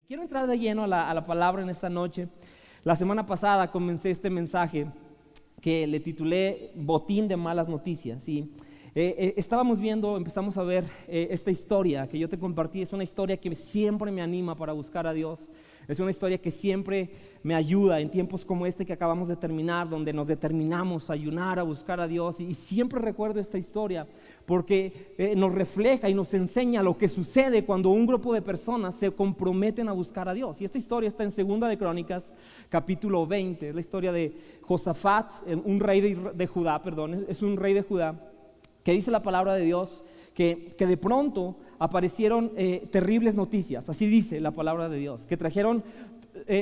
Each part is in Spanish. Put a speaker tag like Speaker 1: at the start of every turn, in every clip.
Speaker 1: Quiero entrar de lleno a la palabra en esta noche. La semana pasada comencé este mensaje que le titulé Botín de malas noticias. ¿Sí? Empezamos a ver esta historia que yo te compartí. Es una historia que siempre me anima para buscar a Dios. Es una historia que siempre me ayuda en tiempos como este que acabamos de terminar, donde nos determinamos a ayunar, a buscar a Dios. Y siempre recuerdo esta historia porque nos refleja y nos enseña lo que sucede cuando un grupo de personas se comprometen a buscar a Dios. Y esta historia está en 2 de Crónicas, capítulo 20. Es la historia de Josafat, un rey de Judá, es un rey de Judá, que dice la palabra de Dios que de pronto aparecieron terribles noticias. Así dice la palabra de Dios, que trajeron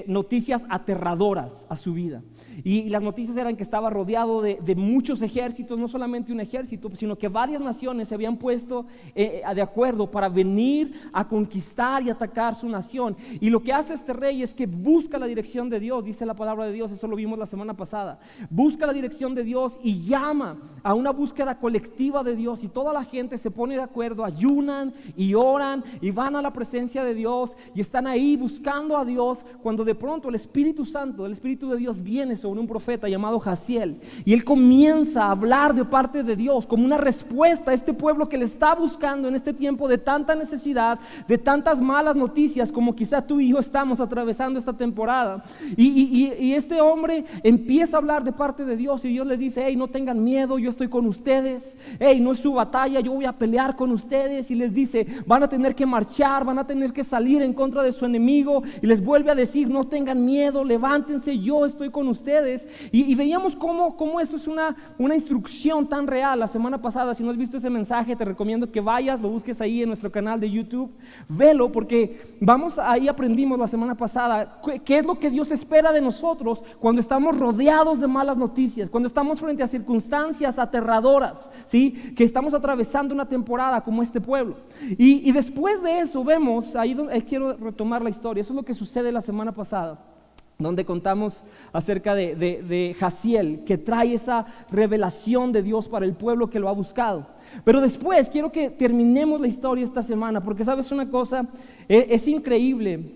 Speaker 1: noticias aterradoras a su vida. Y las noticias eran que estaba rodeado de muchos ejércitos, no solamente un ejército, sino que varias naciones se habían puesto de acuerdo para venir a conquistar y atacar su nación. Y lo que hace este rey es que busca la dirección de Dios, dice la palabra de Dios, eso lo vimos la semana pasada. Busca la dirección de Dios y llama a una búsqueda colectiva de Dios, y toda la gente se pone de acuerdo, ayunan y oran y van a la presencia de Dios y están ahí buscando a Dios, cuando de pronto el Espíritu Santo, el Espíritu de Dios viene sobre un profeta llamado Jaziel, y él comienza a hablar de parte de Dios como una respuesta a este pueblo que le está buscando en este tiempo de tanta necesidad, de tantas malas noticias como quizá tú y yo estamos atravesando esta temporada. Y este hombre empieza a hablar de parte de Dios, y Dios les dice: hey, no tengan miedo, yo estoy con ustedes. Hey, no es su batalla, yo voy a pelear con ustedes. Y les dice: van a tener que marchar, van a tener que salir en contra de su enemigo. Y les vuelve a decir: no tengan miedo, levántense, yo estoy con ustedes. Y veíamos cómo eso es una instrucción tan real la semana pasada. Si no has visto ese mensaje, te recomiendo que vayas, lo busques ahí en nuestro canal de YouTube, velo, porque ahí aprendimos la semana pasada qué es lo que Dios espera de nosotros cuando estamos rodeados de malas noticias, cuando estamos frente a circunstancias aterradoras, ¿sí? Que estamos atravesando una temporada como este pueblo. Y después de eso vemos, ahí quiero retomar la historia. Eso es lo que sucede la semana pasada, donde contamos acerca de Jaziel, que trae esa revelación de Dios para el pueblo que lo ha buscado. Pero después quiero que terminemos la historia esta semana, porque sabes una cosa, es increíble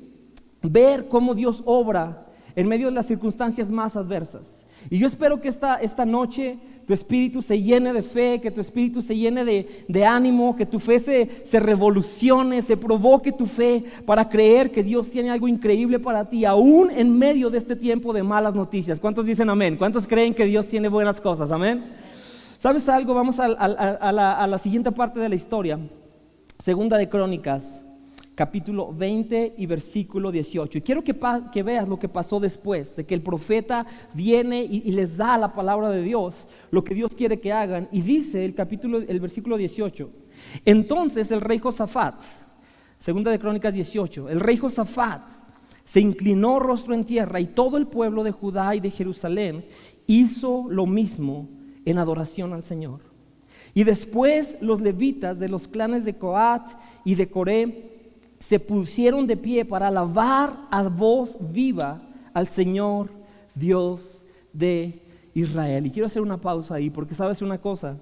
Speaker 1: ver cómo Dios obra en medio de las circunstancias más adversas. Y yo espero que esta noche tu espíritu se llene de fe, que tu espíritu se llene de ánimo, que tu fe se revolucione, se provoque tu fe para creer que Dios tiene algo increíble para ti, aún en medio de este tiempo de malas noticias. ¿Cuántos dicen amén? ¿Cuántos creen que Dios tiene buenas cosas? Amén. ¿Sabes algo? Vamos a la siguiente parte de la historia. 2 de Crónicas, capítulo 20 y versículo 18. Y quiero que veas lo que pasó después de que el profeta viene y les da la palabra de Dios, lo que Dios quiere que hagan. Y dice el versículo 18: entonces el rey Josafat, 2 de Crónicas 18, el rey Josafat se inclinó rostro en tierra, y todo el pueblo de Judá y de Jerusalén hizo lo mismo en adoración al Señor. Y después los levitas de los clanes de Coat y de Coré se pusieron de pie para alabar a voz viva al Señor Dios de Israel. Y quiero hacer una pausa ahí, porque sabes una cosa,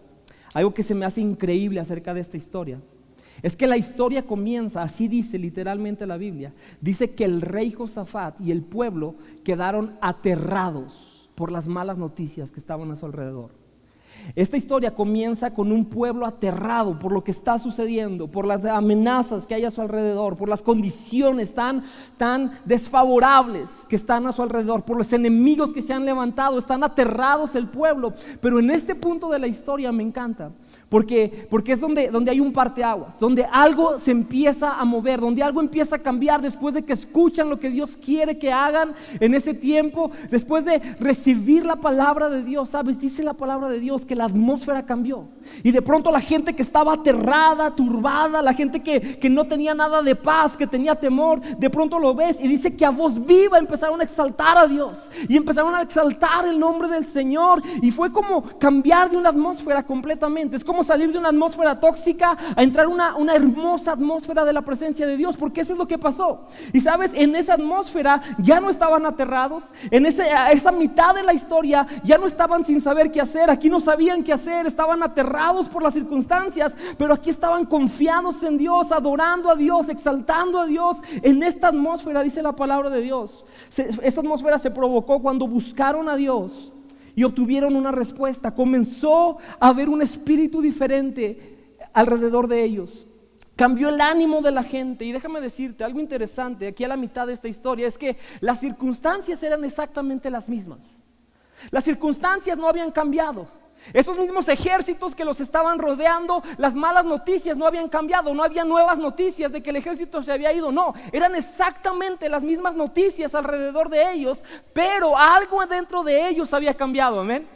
Speaker 1: algo que se me hace increíble acerca de esta historia, es que la historia comienza, así dice literalmente la Biblia, dice que el rey Josafat y el pueblo quedaron aterrados por las malas noticias que estaban a su alrededor. Esta historia comienza con un pueblo aterrado por lo que está sucediendo, por las amenazas que hay a su alrededor, por las condiciones tan desfavorables que están a su alrededor, por los enemigos que se han levantado. Están aterrados el pueblo. Pero en este punto de la historia me encanta, porque es donde hay un parteaguas, donde algo se empieza a mover, donde algo empieza a cambiar después de que escuchan lo que Dios quiere que hagan en ese tiempo, después de recibir la palabra de Dios. ¿Sabes? Dice la palabra de Dios que la atmósfera cambió, y de pronto la gente que estaba aterrada, turbada, la gente que no tenía nada de paz, que tenía temor, de pronto lo ves, y dice que a voz viva empezaron a exaltar a Dios, y empezaron a exaltar el nombre del Señor, y fue como cambiar de una atmósfera completamente. Es como cómo salir de una atmósfera tóxica a entrar una hermosa atmósfera de la presencia de Dios, porque eso es lo que pasó. Y sabes, en esa atmósfera ya no estaban aterrados, en esa mitad de la historia ya no estaban sin saber qué hacer, aquí no sabían qué hacer, estaban aterrados por las circunstancias, pero aquí estaban confiados en Dios, adorando a Dios, exaltando a Dios. En esta atmósfera, dice la palabra de Dios, esa atmósfera se provocó cuando buscaron a Dios y obtuvieron una respuesta. Comenzó a haber un espíritu diferente alrededor de ellos. Cambió el ánimo de la gente. Y déjame decirte algo interesante aquí a la mitad de esta historia, es que las circunstancias eran exactamente las mismas. Las circunstancias no habían cambiado. Esos mismos ejércitos que los estaban rodeando, las malas noticias no habían cambiado. No había nuevas noticias de que el ejército se había ido. No, eran exactamente las mismas noticias alrededor de ellos, pero algo dentro de ellos había cambiado. Amén.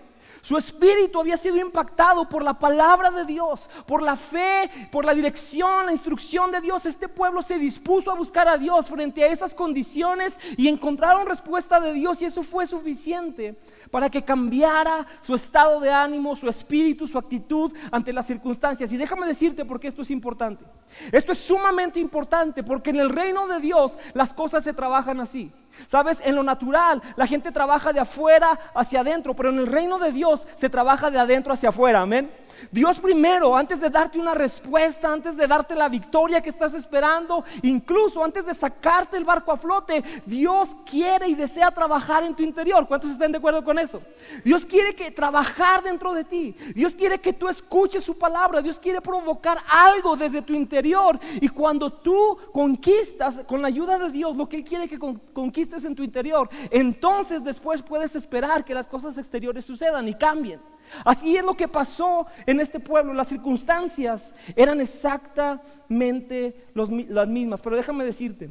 Speaker 1: Su espíritu había sido impactado por la palabra de Dios, por la fe, por la dirección, la instrucción de Dios. Este pueblo se dispuso a buscar a Dios frente a esas condiciones y encontraron respuesta de Dios, y eso fue suficiente para que cambiara su estado de ánimo, su espíritu, su actitud ante las circunstancias. Y déjame decirte por qué esto es importante. Esto es sumamente importante porque en el reino de Dios las cosas se trabajan así. Sabes, en lo natural la gente trabaja de afuera hacia adentro, pero en el reino de Dios se trabaja de adentro hacia afuera. Amén. Dios primero, antes de darte una respuesta, antes de darte la victoria que estás esperando, incluso antes de sacarte el barco a flote, Dios quiere y desea trabajar en tu interior. ¿Cuántos están de acuerdo con eso? Dios quiere trabajar dentro de ti. Dios quiere que tú escuches su palabra. Dios quiere provocar algo desde tu interior. Y cuando tú conquistas con la ayuda de Dios lo que Él quiere que conquistes en tu interior, entonces después puedes esperar que las cosas exteriores sucedan y cambien. Así es lo que pasó en este pueblo. Las circunstancias eran exactamente las mismas. Pero déjame decirte,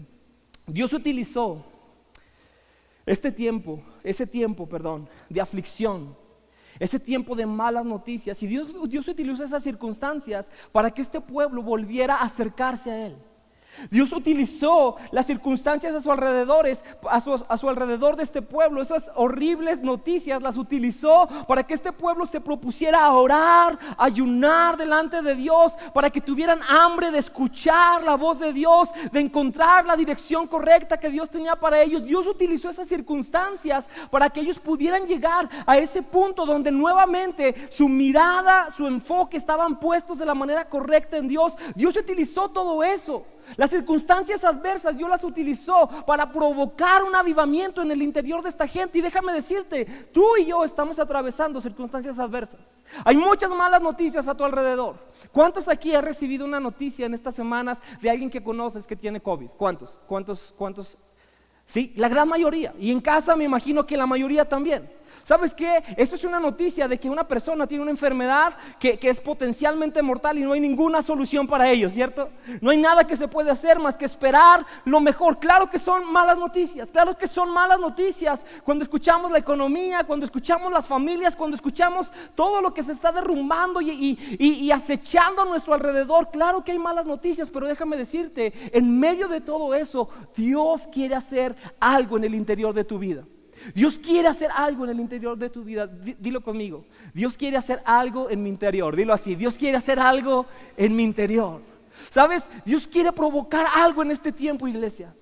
Speaker 1: Dios utilizó ese tiempo de aflicción, ese tiempo de malas noticias, y Dios utilizó esas circunstancias para que este pueblo volviera a acercarse a Él. Dios utilizó las circunstancias a su alrededor de este pueblo. Esas horribles noticias las utilizó para que este pueblo se propusiera a orar, a ayunar delante de Dios, para que tuvieran hambre de escuchar la voz de Dios, de encontrar la dirección correcta que Dios tenía para ellos. Dios utilizó esas circunstancias para que ellos pudieran llegar a ese punto donde nuevamente su mirada, su enfoque estaban puestos de la manera correcta en Dios. Dios utilizó todo eso. Las circunstancias adversas Dios las utilizó para provocar un avivamiento en el interior de esta gente. Y déjame decirte, tú y yo estamos atravesando circunstancias adversas. Hay muchas malas noticias a tu alrededor. ¿Cuántos aquí han recibido una noticia en estas semanas de alguien que conoces que tiene COVID? ¿Cuántos? Sí, la gran mayoría. Y en casa me imagino que la mayoría también. ¿Sabes qué? Eso es una noticia de que una persona tiene una enfermedad que es potencialmente mortal y no hay ninguna solución para ello, ¿cierto? No hay nada que se puede hacer más que esperar lo mejor. Claro que son malas noticias, claro que son malas noticias cuando escuchamos la economía, cuando escuchamos las familias, cuando escuchamos todo lo que se está derrumbando y acechando a nuestro alrededor. Claro que hay malas noticias, pero déjame decirte, en medio de todo eso, Dios quiere hacer algo en el interior de tu vida. Dios quiere hacer algo en el interior de tu vida. Dilo conmigo. Dios quiere hacer algo en mi interior. Dilo así. Dios quiere hacer algo en mi interior. ¿Sabes? Dios quiere provocar algo en este tiempo, iglesia.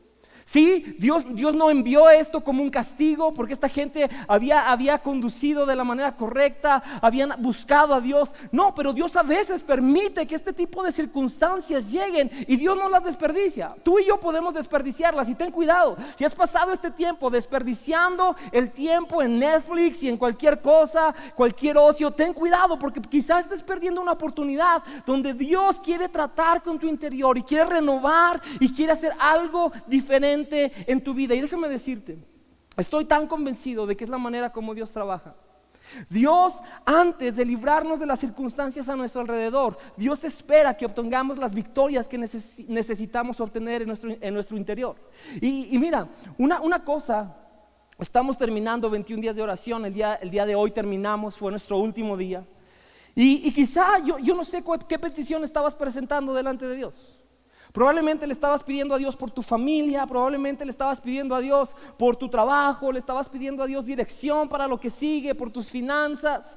Speaker 1: Sí, Dios no envió esto como un castigo porque esta gente había conducido de la manera correcta, habían buscado a Dios. No, pero Dios a veces permite que este tipo de circunstancias lleguen y Dios no las desperdicia. Tú y yo podemos desperdiciarlas, y ten cuidado. Si has pasado este tiempo desperdiciando el tiempo en Netflix y en cualquier cosa, cualquier ocio, ten cuidado porque quizás estés perdiendo una oportunidad donde Dios quiere tratar con tu interior y quiere renovar y quiere hacer algo diferente en tu vida. Y déjame decirte, estoy tan convencido de que es la manera como Dios trabaja. Dios, antes de librarnos de las circunstancias a nuestro alrededor, Dios espera que obtengamos las victorias que necesitamos obtener en nuestro interior. Y mira, una cosa, estamos terminando 21 días de oración. El día de hoy terminamos, fue nuestro último día. Y quizá yo no sé qué petición estabas presentando delante de Dios. Probablemente le estabas pidiendo a Dios por tu familia, probablemente le estabas pidiendo a Dios por tu trabajo, le estabas pidiendo a Dios dirección para lo que sigue, por tus finanzas,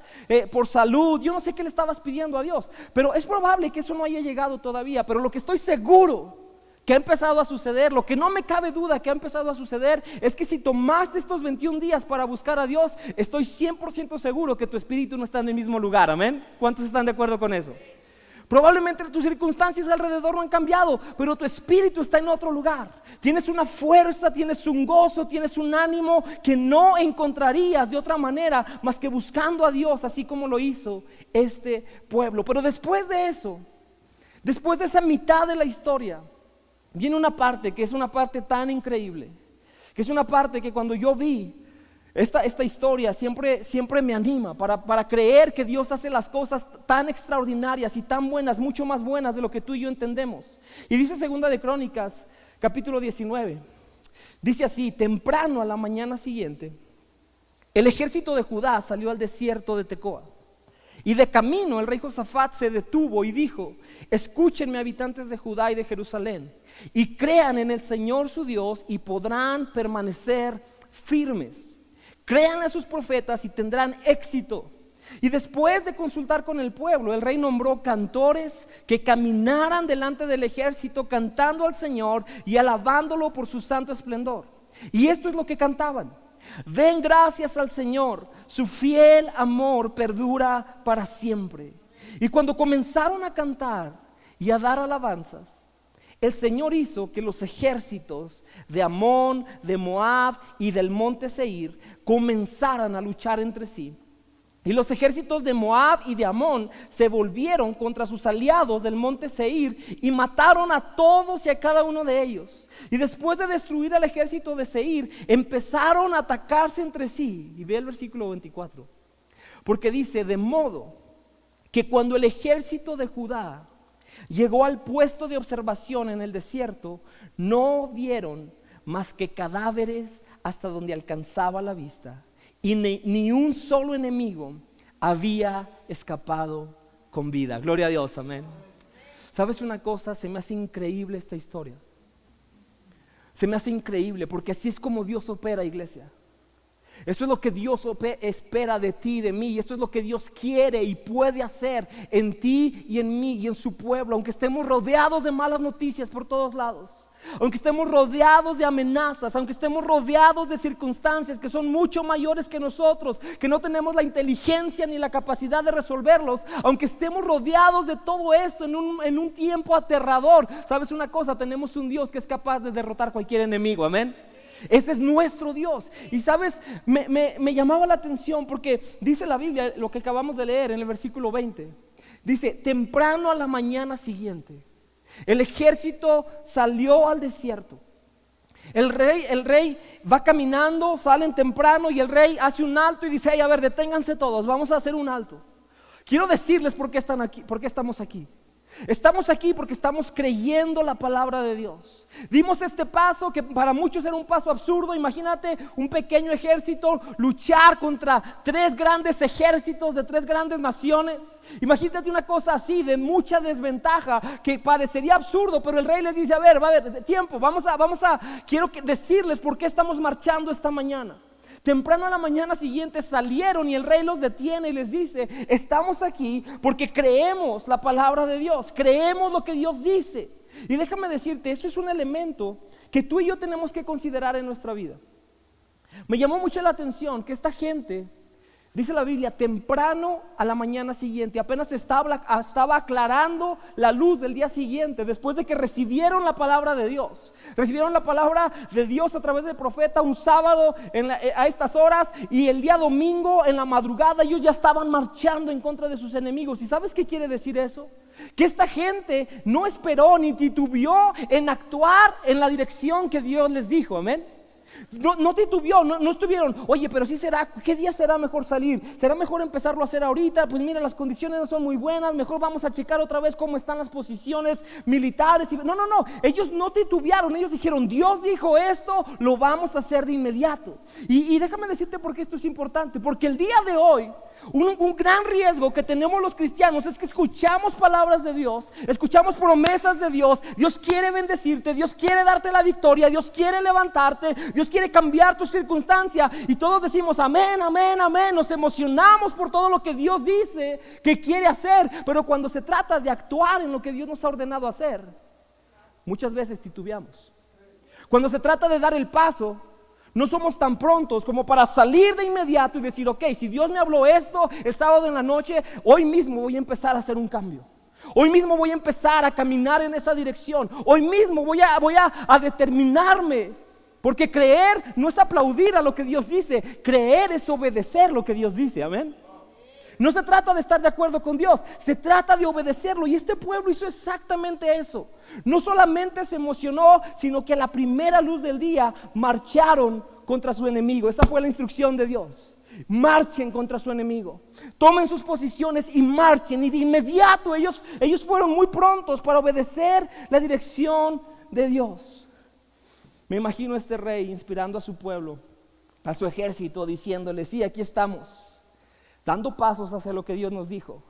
Speaker 1: por salud. Yo no sé qué le estabas pidiendo a Dios, pero es probable que eso no haya llegado todavía. Pero lo que estoy seguro que ha empezado a suceder, lo que no me cabe duda que ha empezado a suceder, es que si tomaste estos 21 días para buscar a Dios, estoy 100% seguro que tu espíritu no está en el mismo lugar. Amén. ¿Cuántos están de acuerdo con eso? Probablemente tus circunstancias alrededor no han cambiado, pero tu espíritu está en otro lugar. Tienes una fuerza, tienes un gozo, tienes un ánimo que no encontrarías de otra manera más que buscando a Dios, así como lo hizo este pueblo. Pero después de eso, después de esa mitad de la historia, viene una parte que es una parte tan increíble, que es una parte que cuando yo vi esta historia siempre me anima para creer que Dios hace las cosas tan extraordinarias y tan buenas, mucho más buenas de lo que tú y yo entendemos. Y dice Segunda de Crónicas, capítulo 19, dice así: temprano a la mañana siguiente, el ejército de Judá salió al desierto de Tecoa. Y de camino el rey Josafat se detuvo y dijo: escúchenme, habitantes de Judá y de Jerusalén, y crean en el Señor su Dios y podrán permanecer firmes. Crean a sus profetas y tendrán éxito. Y después de consultar con el pueblo, el rey nombró cantores que caminaran delante del ejército cantando al Señor y alabándolo por su santo esplendor. Y esto es lo que cantaban: den gracias al Señor, su fiel amor perdura para siempre. Y cuando comenzaron a cantar y a dar alabanzas, el Señor hizo que los ejércitos de Amón, de Moab y del monte Seir comenzaran a luchar entre sí. Y los ejércitos de Moab y de Amón se volvieron contra sus aliados del monte Seir y mataron a todos y a cada uno de ellos. Y después de destruir al ejército de Seir, empezaron a atacarse entre sí. Y ve el versículo 24, porque dice: de modo que cuando el ejército de Judá llegó al puesto de observación en el desierto, no vieron más que cadáveres hasta donde alcanzaba la vista, y ni un solo enemigo había escapado con vida. Gloria a Dios, amén. ¿Sabes una cosa? Se me hace increíble esta historia. Se me hace increíble porque así es como Dios opera, iglesia. Esto es lo que Dios espera de ti y de mí, y esto es lo que Dios quiere y puede hacer en ti y en mí y en su pueblo. Aunque estemos rodeados de malas noticias por todos lados, aunque estemos rodeados de amenazas, aunque estemos rodeados de circunstancias que son mucho mayores que nosotros, que no tenemos la inteligencia ni la capacidad de resolverlos, aunque estemos rodeados de todo esto en un tiempo aterrador, ¿sabes una cosa? Tenemos un Dios que es capaz de derrotar cualquier enemigo, amén. Ese es nuestro Dios. Y sabes, me llamaba la atención porque dice la Biblia, lo que acabamos de leer en el versículo 20, dice: temprano a la mañana siguiente, el ejército salió al desierto. El rey va caminando, salen temprano y el rey hace un alto y dice: hey, a ver, deténganse todos, vamos a hacer un alto. Quiero decirles por qué están aquí, por qué estamos aquí. Estamos aquí porque estamos creyendo la palabra de Dios. Dimos este paso que para muchos era un paso absurdo. Imagínate un pequeño ejército luchar contra 3 grandes ejércitos de 3 grandes naciones. Imagínate una cosa así de mucha desventaja que parecería absurdo, pero el rey les dice: a ver, va a haber tiempo, quiero decirles por qué estamos marchando esta mañana. Temprano a la mañana siguiente salieron y el rey los detiene y les dice: estamos aquí porque creemos la palabra de Dios, creemos lo que Dios dice. Y déjame decirte, eso es un elemento que tú y yo tenemos que considerar en nuestra vida. Me llamó mucho la atención que esta gente, dice la Biblia, temprano a la mañana siguiente, apenas estaba aclarando la luz del día siguiente, después de que recibieron la palabra de Dios. Recibieron la palabra de Dios a través del profeta un sábado a estas horas, y el día domingo en la madrugada ellos ya estaban marchando en contra de sus enemigos. ¿Y sabes qué quiere decir eso? Que esta gente no esperó ni titubeó en actuar en la dirección que Dios les dijo, amén. No titubeó, no estuvieron, oye, pero sí será, ¿qué día será mejor salir? ¿Será mejor empezarlo a hacer ahorita? Pues mira, las condiciones no son muy buenas, mejor vamos a checar otra vez cómo están las posiciones militares. No, ellos no titubearon, ellos dijeron, Dios dijo esto, lo vamos a hacer de inmediato. Y déjame decirte por qué esto es importante, porque el día de hoy, un gran riesgo que tenemos los cristianos es que escuchamos palabras de Dios, escuchamos promesas de Dios. Dios quiere bendecirte, Dios quiere darte la victoria, Dios quiere levantarte, Dios quiere cambiar tu circunstancia, y todos decimos amén, amén, amén. Nos emocionamos por todo lo que Dios dice que quiere hacer, pero cuando se trata de actuar en lo que Dios nos ha ordenado hacer, muchas veces titubeamos. Cuando se trata de dar el paso, no somos tan prontos como para salir de inmediato y decir, ok, si Dios me habló esto el sábado en la noche, hoy mismo voy a empezar a hacer un cambio. Hoy mismo voy a empezar a caminar en esa dirección. Hoy mismo voy a determinarme. Porque creer no es aplaudir a lo que Dios dice. Creer es obedecer lo que Dios dice, amén. No se trata de estar de acuerdo con Dios, se trata de obedecerlo. Y este pueblo hizo exactamente eso. No solamente se emocionó, sino que a la primera luz del día marcharon contra su enemigo. Esa fue la instrucción de Dios. Marchen contra su enemigo, tomen sus posiciones y marchen. Y de inmediato ellos fueron muy prontos para obedecer la dirección de Dios. Me imagino a este rey inspirando a su pueblo, a su ejército, diciéndole, sí, aquí estamos, dando pasos hacia lo que Dios nos dijo,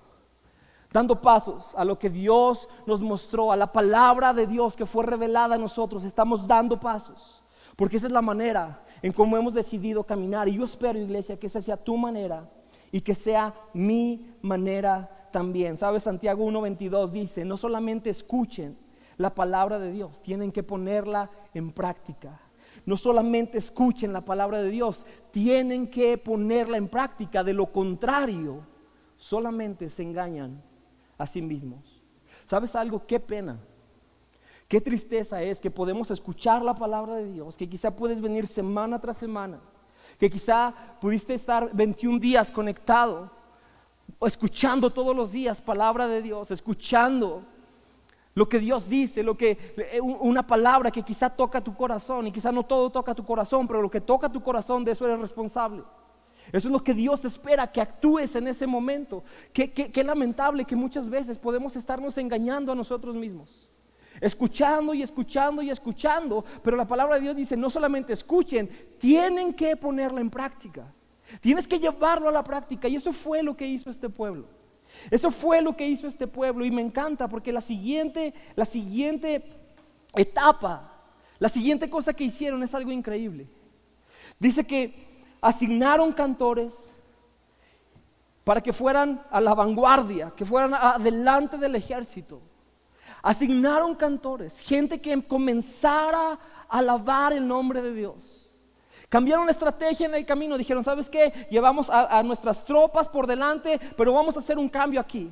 Speaker 1: dando pasos a lo que Dios nos mostró, a la palabra de Dios que fue revelada a nosotros. Estamos dando pasos, porque esa es la manera en cómo hemos decidido caminar. Y yo espero, iglesia, que esa sea tu manera y que sea mi manera también. ¿Sabes? Santiago 1:22 dice, no solamente escuchen la palabra de Dios, tienen que ponerla en práctica. No solamente escuchen la palabra de Dios, tienen que ponerla en práctica. De lo contrario, solamente se engañan a sí mismos. ¿Sabes algo? Qué pena, qué tristeza es que podemos escuchar la palabra de Dios, que quizá puedes venir semana tras semana, que quizá pudiste estar 21 días conectado, escuchando todos los días palabra de Dios, escuchando lo que Dios dice, una palabra que quizá toca tu corazón, y quizá no todo toca tu corazón, pero lo que toca tu corazón, de eso eres responsable. Eso es lo que Dios espera, que actúes en ese momento. Qué lamentable que muchas veces podemos estarnos engañando a nosotros mismos, escuchando y escuchando y escuchando, pero la palabra de Dios dice, no solamente escuchen, tienen que ponerla en práctica. Tienes que llevarlo a la práctica, y eso fue lo que hizo este pueblo. Eso fue lo que hizo este pueblo. Y me encanta porque la siguiente etapa, la siguiente cosa que hicieron es algo increíble. Dice que asignaron cantores para que fueran a la vanguardia, que fueran adelante del ejército. Asignaron cantores, gente que comenzara a alabar el nombre de Dios. Cambiaron la estrategia en el camino, dijeron, ¿sabes qué? Llevamos a nuestras tropas por delante, pero vamos a hacer un cambio aquí.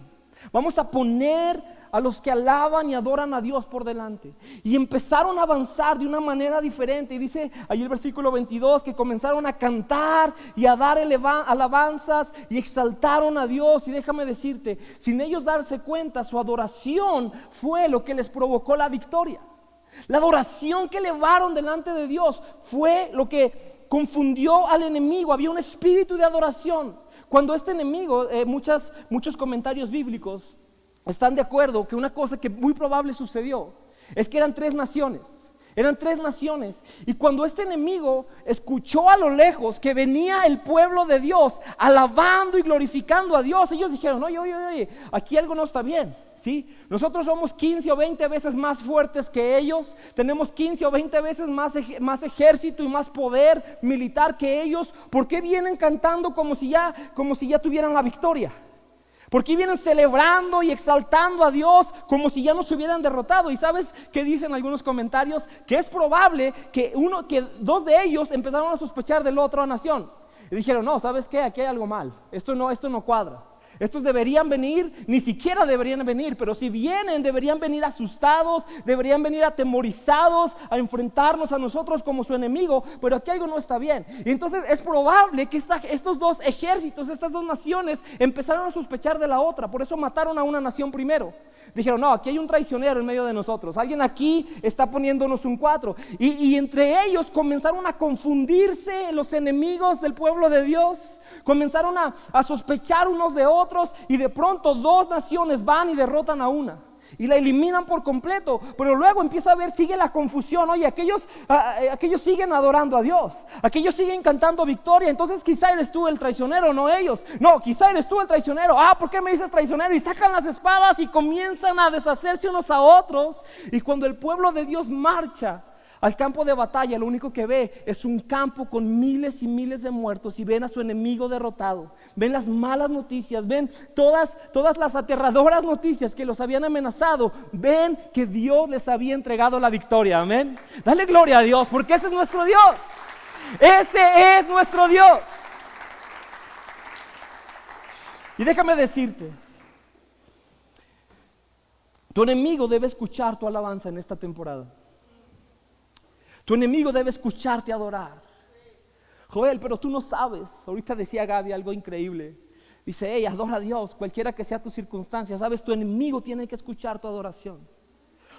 Speaker 1: Vamos a poner a los que alaban y adoran a Dios por delante. Y empezaron a avanzar de una manera diferente. Y dice ahí el versículo 22 que comenzaron a cantar y a dar alabanzas y exaltaron a Dios. Y déjame decirte, sin ellos darse cuenta, su adoración fue lo que les provocó la victoria. La adoración que elevaron delante de Dios fue lo que confundió al enemigo. Había un espíritu de adoración. Cuando este enemigo, muchos comentarios bíblicos están de acuerdo que una cosa que muy probable sucedió es que eran tres naciones. Y cuando este enemigo escuchó a lo lejos que venía el pueblo de Dios alabando y glorificando a Dios, ellos dijeron, oye, aquí algo no está bien, ¿sí? Nosotros somos 15 o 20 veces más fuertes que ellos, tenemos 15 o 20 veces más ejército y más poder militar que ellos. ¿Por qué vienen cantando como si ya tuvieran la victoria? ¿Por qué vienen celebrando y exaltando a Dios como si ya nos hubieran derrotado? Y ¿sabes qué dicen algunos comentarios? Que es probable que dos de ellos empezaron a sospechar de la otra nación. Y dijeron, no, ¿sabes qué? Aquí hay algo mal. Esto no cuadra. Estos deberían venir, ni siquiera deberían venir, pero si vienen, deberían venir asustados, deberían venir atemorizados a enfrentarnos a nosotros como su enemigo, pero aquí algo no está bien. Y entonces es probable que estos dos ejércitos, estas dos naciones empezaron a sospechar de la otra, por eso mataron a una nación primero. Dijeron, no, aquí hay un traicionero en medio de nosotros, alguien aquí está poniéndonos un 4. Y entre ellos comenzaron a confundirse los enemigos del pueblo de Dios, comenzaron a sospechar unos de otros, y de pronto dos naciones van y derrotan a una y la eliminan por completo. Pero luego empieza a ver, sigue la confusión. Oye, aquellos siguen adorando a Dios, aquellos siguen cantando victoria. Entonces quizá eres tú el traicionero, no ellos. No, quizá eres tú el traicionero. ¿Por qué me dices traicionero? Y sacan las espadas y comienzan a deshacerse unos a otros. Y cuando el pueblo de Dios marcha al campo de batalla, lo único que ve es un campo con miles y miles de muertos, y ven a su enemigo derrotado, ven las malas noticias, ven todas las aterradoras noticias que los habían amenazado, ven que Dios les había entregado la victoria. Amén. Dale gloria a Dios, porque ese es nuestro Dios. Ese es nuestro Dios. Y déjame decirte, tu enemigo debe escuchar tu alabanza en esta temporada. Tu enemigo debe escucharte adorar. Joel, pero tú no sabes. Ahorita decía Gaby algo increíble. Dice, hey, adora a Dios, cualquiera que sea tu circunstancia. Sabes, tu enemigo tiene que escuchar tu adoración.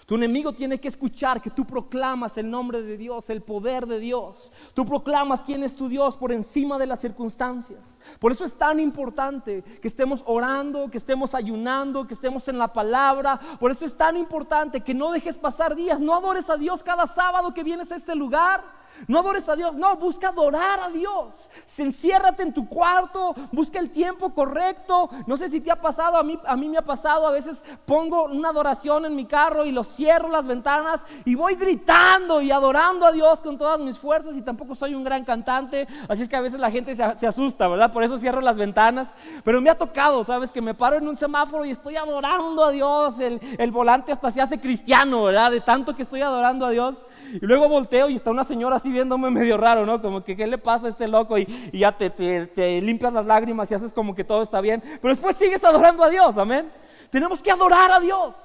Speaker 1: Tu enemigo tiene que escuchar que tú proclamas el nombre de Dios, el poder de Dios. Tú proclamas quién es tu Dios por encima de las circunstancias. Por eso es tan importante que estemos orando, que estemos ayunando, que estemos en la palabra. Por eso es tan importante que no dejes pasar días. No adores a Dios cada sábado que vienes a este lugar. No adores a Dios, no, busca adorar a Dios. Enciérrate en tu cuarto, busca el tiempo correcto. No sé si te ha pasado, a mí me ha pasado. A veces pongo una adoración en mi carro y lo cierro las ventanas y voy gritando y adorando a Dios con todas mis fuerzas. Y tampoco soy un gran cantante, así es que a veces la gente se asusta, ¿verdad? Por eso cierro las ventanas. Pero me ha tocado, ¿sabes? Que me paro en un semáforo y estoy adorando a Dios. El volante hasta se hace cristiano, ¿verdad? De tanto que estoy adorando a Dios. Y luego volteo y está una señora así viéndome medio raro, ¿no? Como que ¿qué le pasa a este loco? Y ya te limpias las lágrimas y haces como que todo está bien. Pero después sigues adorando a Dios, amén. Tenemos que adorar a Dios.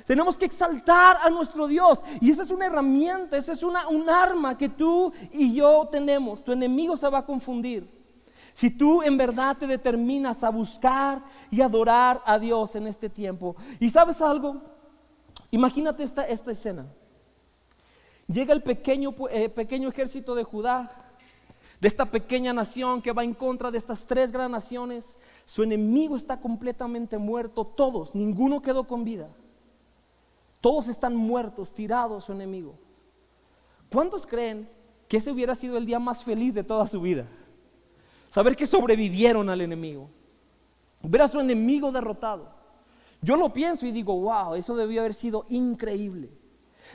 Speaker 1: Tenemos que exaltar a nuestro Dios. Y esa es una herramienta, esa es un arma que tú y yo tenemos. Tu enemigo se va a confundir si tú en verdad te determinas a buscar y adorar a Dios en este tiempo. ¿Y sabes algo? Imagínate esta escena. Llega el pequeño ejército de Judá, de esta pequeña nación que va en contra de estas tres grandes naciones. Su enemigo está completamente muerto, todos, ninguno quedó con vida. Todos están muertos, tirados su enemigo. ¿Cuántos creen que ese hubiera sido el día más feliz de toda su vida? Saber que sobrevivieron al enemigo, ver a su enemigo derrotado. Yo lo pienso y digo, wow, eso debió haber sido increíble.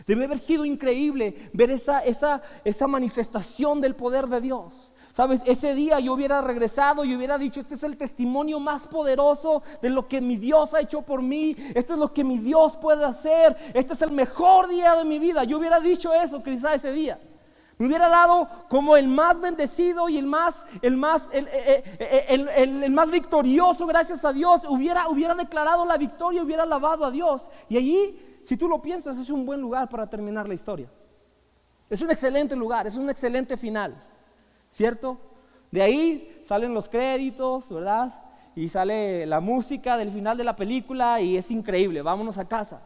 Speaker 1: Debe haber sido increíble ver esa manifestación del poder de Dios. Sabes, ese día yo hubiera regresado y hubiera dicho, este es el testimonio más poderoso de lo que mi Dios ha hecho por mí. Esto es lo que mi Dios puede hacer. Este es el mejor día de mi vida. Yo hubiera dicho eso quizá ese día. Me hubiera dado como el más bendecido y el más victorioso, gracias a Dios. Hubiera declarado la victoria, hubiera alabado a Dios. Y allí, si tú lo piensas, es un buen lugar para terminar la historia. Es un excelente lugar, es un excelente final, ¿cierto? De ahí salen los créditos, ¿verdad? Y sale la música del final de la película y es increíble, vámonos a casa.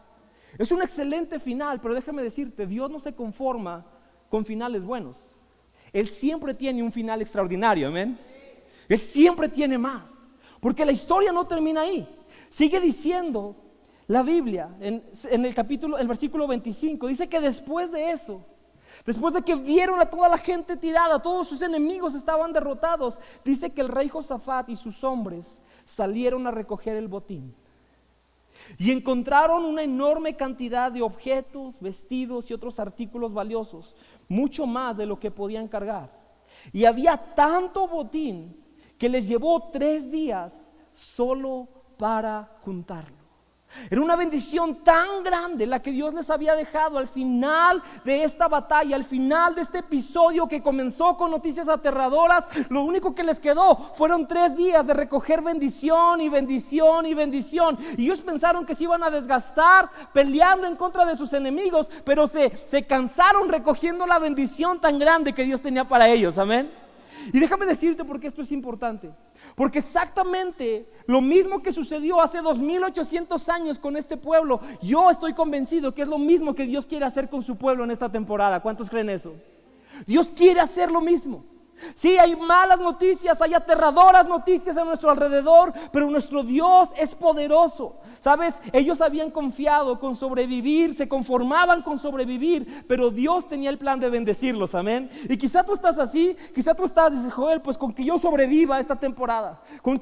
Speaker 1: Es un excelente final, pero déjame decirte, Dios no se conforma con finales buenos. Él siempre tiene un final extraordinario, amén. Él siempre tiene más, porque la historia no termina ahí. Sigue diciendo la Biblia en el versículo 25, dice que después de eso, después de que vieron a toda la gente tirada, todos sus enemigos estaban derrotados, dice que el rey Josafat y sus hombres salieron a recoger el botín. Y encontraron una enorme cantidad de objetos, vestidos y otros artículos valiosos, mucho más de lo que podían cargar. Y había tanto botín que les llevó 3 días solo para juntarlo. Era una bendición tan grande la que Dios les había dejado al final de esta batalla, al final de este episodio que comenzó con noticias aterradoras. Lo único que les quedó fueron 3 días de recoger bendición y bendición y bendición. Y ellos pensaron que se iban a desgastar peleando en contra de sus enemigos, pero se cansaron recogiendo la bendición tan grande que Dios tenía para ellos. Amén. Y déjame decirte por qué esto es importante. Porque exactamente lo mismo que sucedió hace 2800 años con este pueblo, yo estoy convencido que es lo mismo que Dios quiere hacer con su pueblo en esta temporada. ¿Cuántos creen eso? Dios quiere hacer lo mismo. Sí, hay malas noticias, hay aterradoras noticias a nuestro alrededor, pero nuestro Dios es poderoso. ¿Sabes? Ellos habían confiado con sobrevivir, se conformaban con sobrevivir, pero Dios tenía el plan de bendecirlos, amén. Y quizá tú estás así, quizá tú estás, dices, Joel, pues con que yo sobreviva esta temporada, con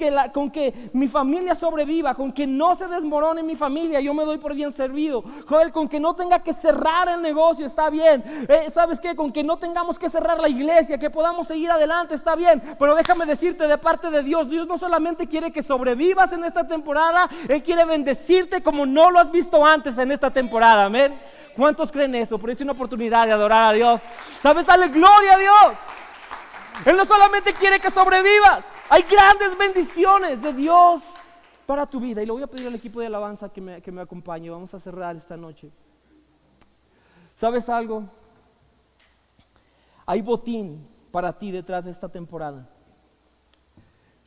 Speaker 1: que mi familia sobreviva, con que no se desmorone mi familia, yo me doy por bien servido. Joel, con que no tenga que cerrar el negocio, está bien. ¿Sabes qué? Con que no tengamos que cerrar la iglesia, que podamos seguir adelante, está bien. Pero déjame decirte, de parte de Dios, Dios no solamente quiere que sobrevivas en esta temporada, Él quiere bendecirte como no lo has visto antes en esta temporada, amén. ¿Cuántos creen eso? Por eso es una oportunidad de adorar a Dios. ¿Sabes? Dale gloria a Dios. Él no solamente quiere que sobrevivas, hay grandes bendiciones de Dios para tu vida. Y le voy a pedir al equipo de alabanza que me acompañe. Vamos a cerrar esta noche. ¿Sabes algo? Hay botín para ti detrás de esta temporada.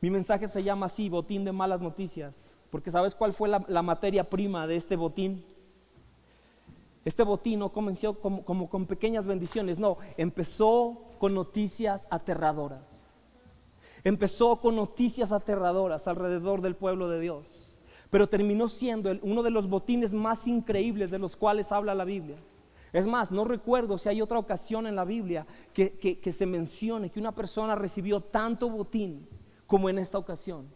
Speaker 1: Mi mensaje se llama así: botín de malas noticias. Porque ¿sabes cuál fue la materia prima de este botín? Este botín no comenzó como con pequeñas bendiciones, no, empezó con noticias aterradoras. Empezó con noticias aterradoras alrededor del pueblo de Dios, pero terminó siendo uno de los botines más increíbles de los cuales habla la Biblia. Es más, no recuerdo si hay otra ocasión en la Biblia que se mencione que una persona recibió tanto botín como en esta ocasión.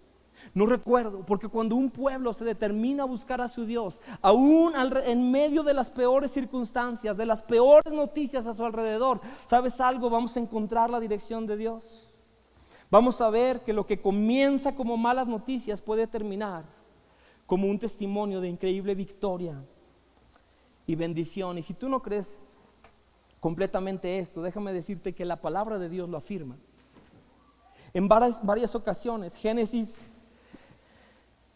Speaker 1: No recuerdo, porque cuando un pueblo se determina a buscar a su Dios, aún en medio de las peores circunstancias, de las peores noticias a su alrededor, ¿sabes algo? Vamos a encontrar la dirección de Dios. Vamos a ver que lo que comienza como malas noticias puede terminar como un testimonio de increíble victoria y bendición. Y si tú no crees completamente esto, déjame decirte que la palabra de Dios lo afirma. En varias ocasiones, Génesis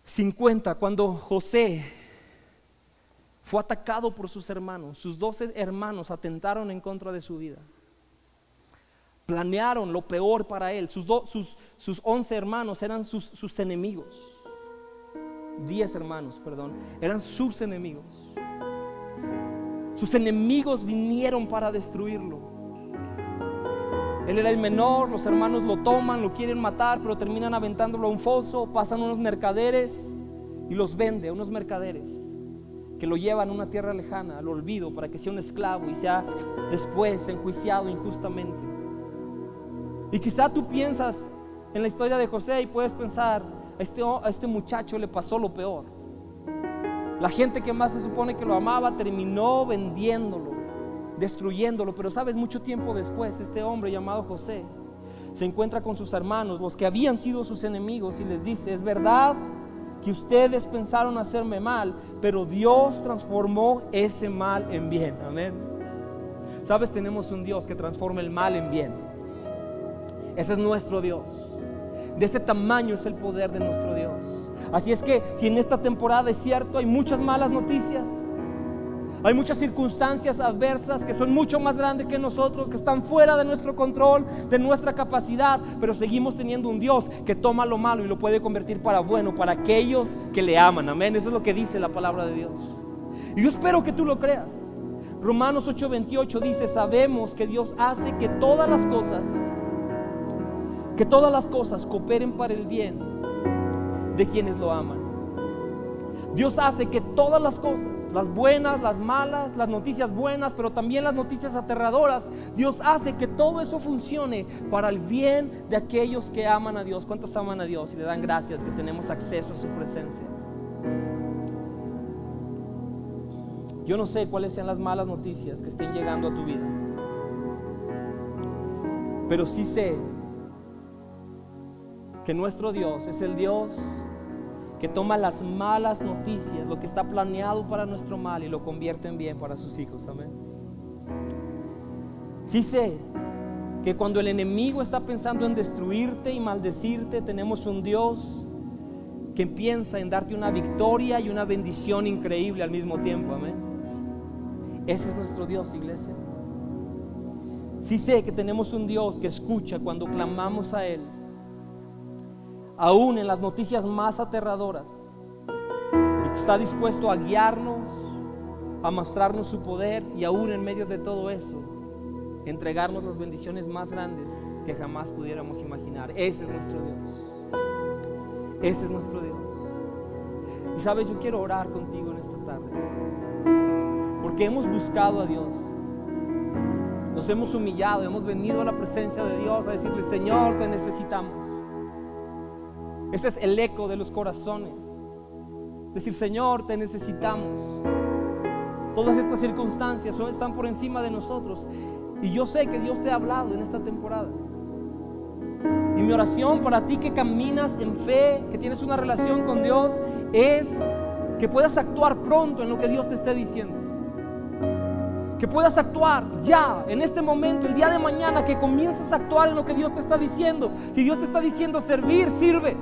Speaker 1: 50, cuando José fue atacado por sus hermanos, sus 12 hermanos atentaron en contra de su vida. Planearon lo peor para él. Sus 11 hermanos eran sus enemigos. 10 hermanos, perdón, eran sus enemigos. Sus enemigos vinieron para destruirlo. Él era el menor, los hermanos lo toman, lo quieren matar, pero terminan aventándolo a un foso. Pasan unos mercaderes y los vende a unos mercaderes que lo llevan a una tierra lejana, al olvido, para que sea un esclavo y sea después enjuiciado injustamente. Y quizá tú piensas en la historia de José y puedes pensar, a este muchacho le pasó lo peor. La gente que más se supone que lo amaba terminó vendiéndolo, destruyéndolo. Pero sabes, mucho tiempo después, este hombre llamado José se encuentra con sus hermanos, los que habían sido sus enemigos, y les dice: es verdad que ustedes pensaron hacerme mal, pero Dios transformó ese mal en bien. Amén. Sabes, tenemos un Dios que transforma el mal en bien. Ese es nuestro Dios. De ese tamaño es el poder de nuestro Dios. Así es que si en esta temporada es cierto, hay muchas malas noticias, hay muchas circunstancias adversas que son mucho más grandes que nosotros, que están fuera de nuestro control, de nuestra capacidad, pero seguimos teniendo un Dios que toma lo malo y lo puede convertir para bueno, para aquellos que le aman. Amén. Eso es lo que dice la palabra de Dios, y yo espero que tú lo creas. Romanos 8:28 dice: sabemos que Dios hace que todas las cosas cooperen para el bien de quienes lo aman. Dios hace que todas las cosas, las buenas, las malas, las noticias buenas, pero también las noticias aterradoras, Dios hace que todo eso funcione para el bien de aquellos que aman a Dios. ¿Cuántos aman a Dios y le dan gracias que tenemos acceso a su presencia? Yo no sé cuáles sean las malas noticias que estén llegando a tu vida, pero sí sé que nuestro Dios es el Dios que toma las malas noticias, lo que está planeado para nuestro mal, y lo convierte en bien para sus hijos. Amén. Sí sé que cuando el enemigo está pensando en destruirte y maldecirte, tenemos un Dios que piensa en darte una victoria y una bendición increíble al mismo tiempo. Amén. Ese es nuestro Dios, iglesia. Sí sé que tenemos un Dios que escucha cuando clamamos a Él, aún en las noticias más aterradoras, y que está dispuesto a guiarnos, a mostrarnos su poder, y aún en medio de todo eso, entregarnos las bendiciones más grandes que jamás pudiéramos imaginar. Ese es nuestro Dios. Ese es nuestro Dios. Y sabes, yo quiero orar contigo en esta tarde, porque hemos buscado a Dios, nos hemos humillado, hemos venido a la presencia de Dios a decirle: Señor, te necesitamos. Ese es el eco de los corazones, decir: Señor, te necesitamos. Todas estas circunstancias están por encima de nosotros, y yo sé que Dios te ha hablado en esta temporada. Y mi oración para ti que caminas en fe, que tienes una relación con Dios, es que puedas actuar pronto en lo que Dios te esté diciendo. Que puedas actuar ya, en este momento, el día de mañana, que comiences a actuar en lo que Dios te está diciendo. Si Dios te está diciendo servir, sirve.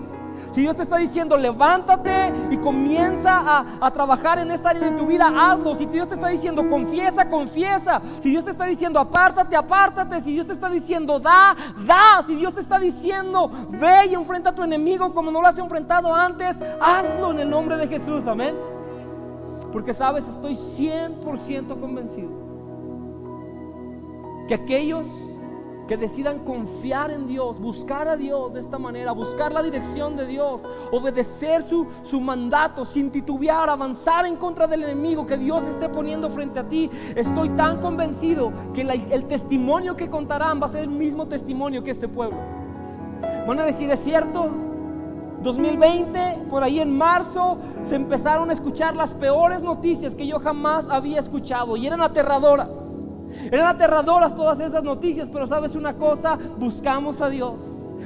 Speaker 1: Si Dios te está diciendo levántate y comienza a trabajar en esta área de tu vida, hazlo. Si Dios te está diciendo confiesa, confiesa. Si Dios te está diciendo apártate, apártate. Si Dios te está diciendo da, da. Si Dios te está diciendo ve y enfrenta a tu enemigo como no lo has enfrentado antes, hazlo en el nombre de Jesús. Amén. Porque sabes, estoy 100% convencido que aquellos que decidan confiar en Dios, buscar a Dios de esta manera, buscar la dirección de Dios, obedecer su mandato sin titubear, avanzar en contra del enemigo que Dios esté poniendo frente a ti, estoy tan convencido que el testimonio que contarán va a ser el mismo testimonio que este pueblo. Van a decir: es cierto, 2020, por ahí en marzo, se empezaron a escuchar las peores noticias que yo jamás había escuchado, y eran aterradoras. Eran aterradoras todas esas noticias, pero sabes una cosa, buscamos a Dios,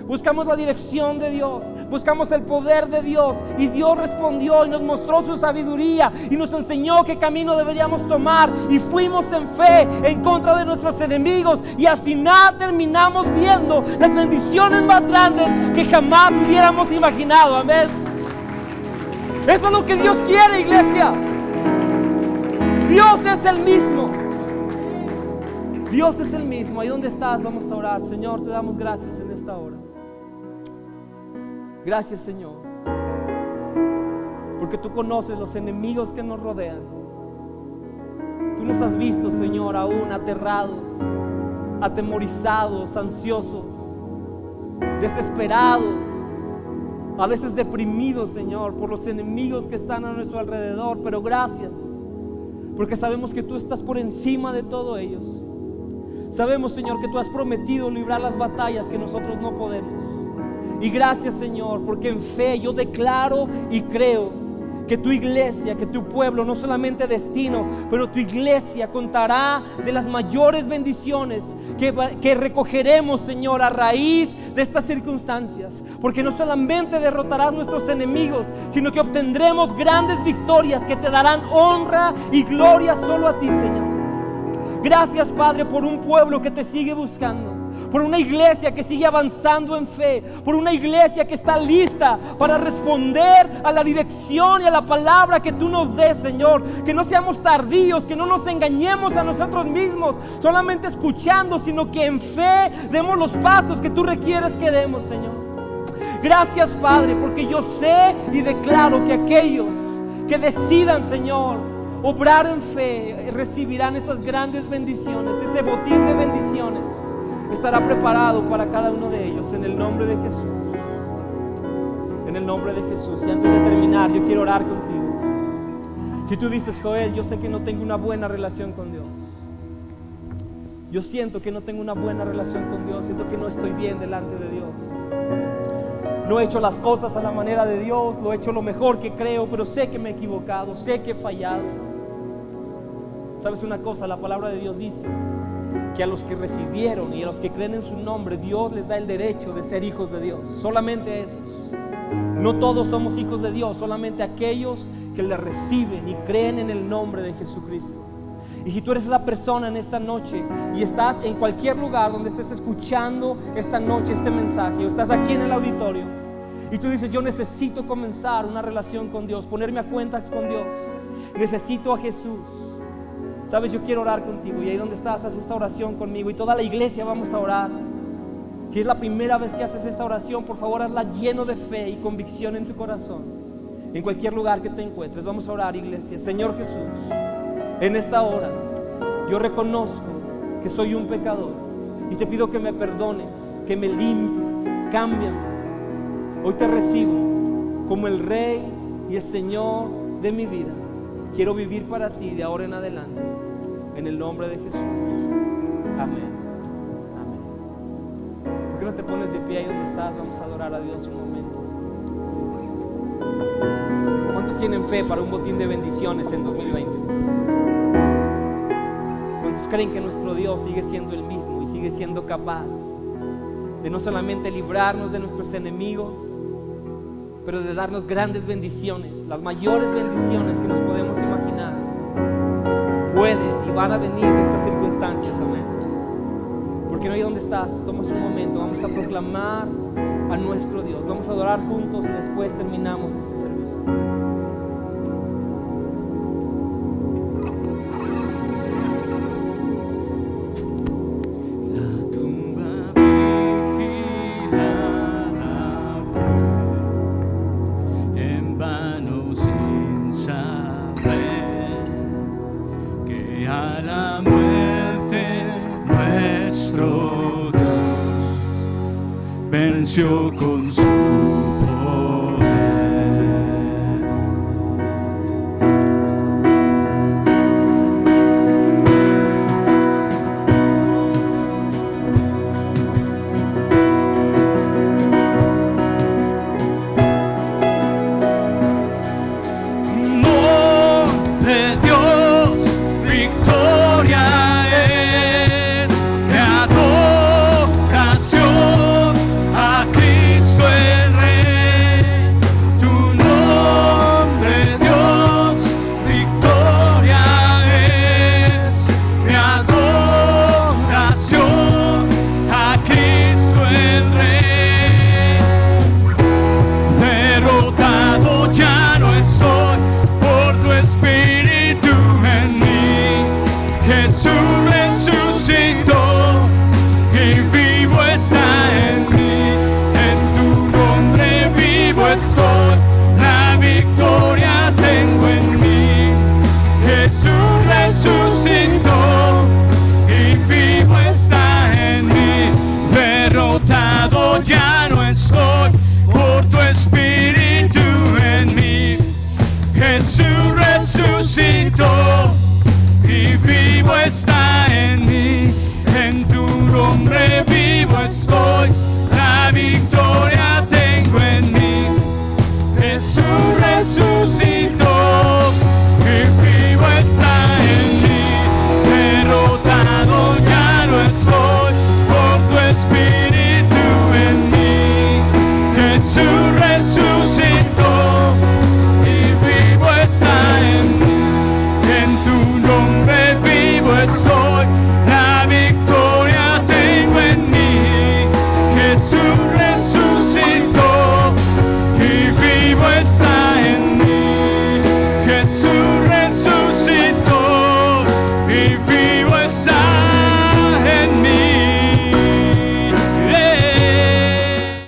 Speaker 1: buscamos la dirección de Dios, buscamos el poder de Dios, y Dios respondió y nos mostró su sabiduría y nos enseñó qué camino deberíamos tomar, y fuimos en fe en contra de nuestros enemigos, y al final terminamos viendo las bendiciones más grandes que jamás hubiéramos imaginado. Amén. Eso es lo que Dios quiere, iglesia. Dios es el mismo. Dios es el mismo. Ahí donde estás, vamos a orar. Señor, te damos gracias en esta hora. Gracias, Señor, porque tú conoces los enemigos que nos rodean. Tú nos has visto, Señor, aún aterrados, atemorizados, ansiosos, desesperados, a veces deprimidos, Señor, por los enemigos que están a nuestro alrededor. Pero gracias, porque sabemos que tú estás por encima de todo ellos. Sabemos, Señor, que tú has prometido librar las batallas que nosotros no podemos. Y gracias, Señor, porque en fe yo declaro y creo que tu iglesia, que tu pueblo, no solamente destino, pero tu iglesia contará de las mayores bendiciones que recogeremos, Señor, a raíz de estas circunstancias. Porque no solamente derrotarás nuestros enemigos, sino que obtendremos grandes victorias que te darán honra y gloria solo a ti, Señor. Gracias, Padre, por un pueblo que te sigue buscando, por una iglesia que sigue avanzando en fe, por una iglesia que está lista para responder a la dirección y a la palabra que tú nos des, Señor. Que no seamos tardíos, que no nos engañemos a nosotros mismos solamente escuchando, sino que en fe demos los pasos que tú requieres que demos, Señor. Gracias, Padre, porque yo sé y declaro que aquellos que decidan, Señor, obrar en fe, recibirán esas grandes bendiciones. Ese botín de bendiciones estará preparado para cada uno de ellos, en el nombre de Jesús. En el nombre de Jesús. Y antes de terminar, yo quiero orar contigo. Si tú dices: Joel, yo sé que no tengo una buena relación con Dios, yo siento que no tengo una buena relación con Dios, siento que no estoy bien delante de Dios, no he hecho las cosas a la manera de Dios, lo he hecho lo mejor que creo, pero sé que me he equivocado, sé que he fallado. ¿Sabes una cosa? La palabra de Dios dice que a los que recibieron y a los que creen en su nombre, Dios les da el derecho de ser hijos de Dios. Solamente a esos. No todos somos hijos de Dios, solamente aquellos que le reciben y creen en el nombre de Jesucristo. Y si tú eres esa persona en esta noche y estás en cualquier lugar donde estés escuchando esta noche este mensaje, o estás aquí en el auditorio y tú dices: yo necesito comenzar una relación con Dios, ponerme a cuentas con Dios, necesito a Jesús. Sabes, yo quiero orar contigo, y ahí donde estás, haz esta oración conmigo y toda la iglesia vamos a orar. Si es la primera vez que haces esta oración, por favor hazla lleno de fe y convicción en tu corazón. En cualquier lugar que te encuentres, vamos a orar, iglesia. Señor Jesús, en esta hora yo reconozco que soy un pecador y te pido que me perdones, que me limpies, cámbiame. Hoy te recibo como el Rey y el Señor de mi vida. Quiero vivir para ti de ahora en adelante, en el nombre de Jesús. Amén. ¿Por qué no te pones de pie ahí donde estás? Vamos a adorar a Dios un momento. ¿Cuántos tienen fe para un botín de bendiciones en 2020? ¿Cuántos creen que nuestro Dios sigue siendo el mismo y sigue siendo capaz de no solamente librarnos de nuestros enemigos, pero de darnos grandes bendiciones, las mayores bendiciones que nos podemos imaginar? Pueden y van a venir de estas circunstancias, amén. Porque no hay donde estás, tomas un momento, vamos a proclamar a nuestro Dios, vamos a adorar juntos y después terminamos este servicio.
Speaker 2: La tumba vigilada fue en vano, sin saber que a la muerte nuestro Dios venció con su poder.